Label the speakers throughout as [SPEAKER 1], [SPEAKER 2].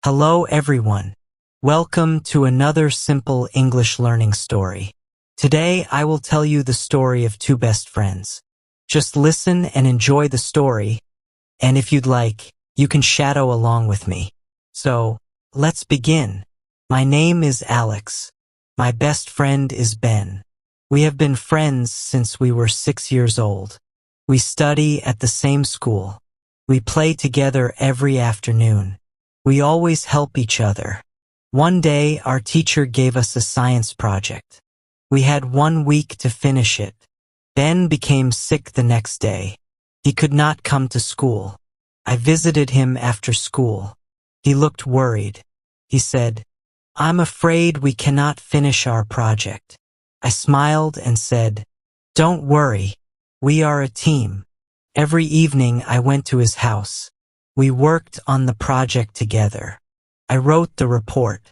[SPEAKER 1] Hello everyone. Welcome to another simple English learning story. Today I will tell you the story of two best friends. Just listen and enjoy the story, and if you'd like, you can shadow along with me. So, let's begin. My name is Alex. My best friend is Ben. We have been friends since we were 6 years old. We study at the same school. We play together every afternoon. We always help each other. One day, our teacher gave us a science project. We had 1 week to finish it. Ben became sick the next day. He could not come to school. I visited him after school. He looked worried. He said, "I'm afraid we cannot finish our project." I smiled and said, "Don't worry. We are a team." Every evening I went to his house. We worked on the project together. I wrote the report.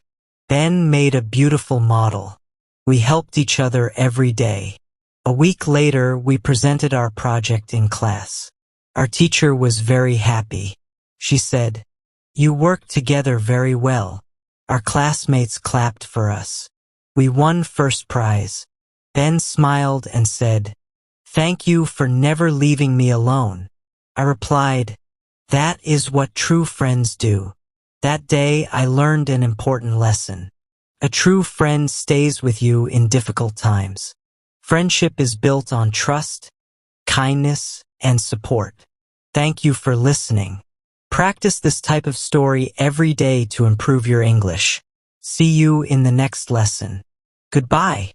[SPEAKER 1] Ben made a beautiful model. We helped each other every day. A week later, we presented our project in class. Our teacher was very happy. She said, "You worked together very well." Our classmates clapped for us. We won first prize. Ben smiled and said, "Thank you for never leaving me alone." I replied, "That is what true friends do." That day, I learned an important lesson. A true friend stays with you in difficult times. Friendship is built on trust, kindness, and support. Thank you for listening. Practice this type of story every day to improve your English. See you in the next lesson. Goodbye.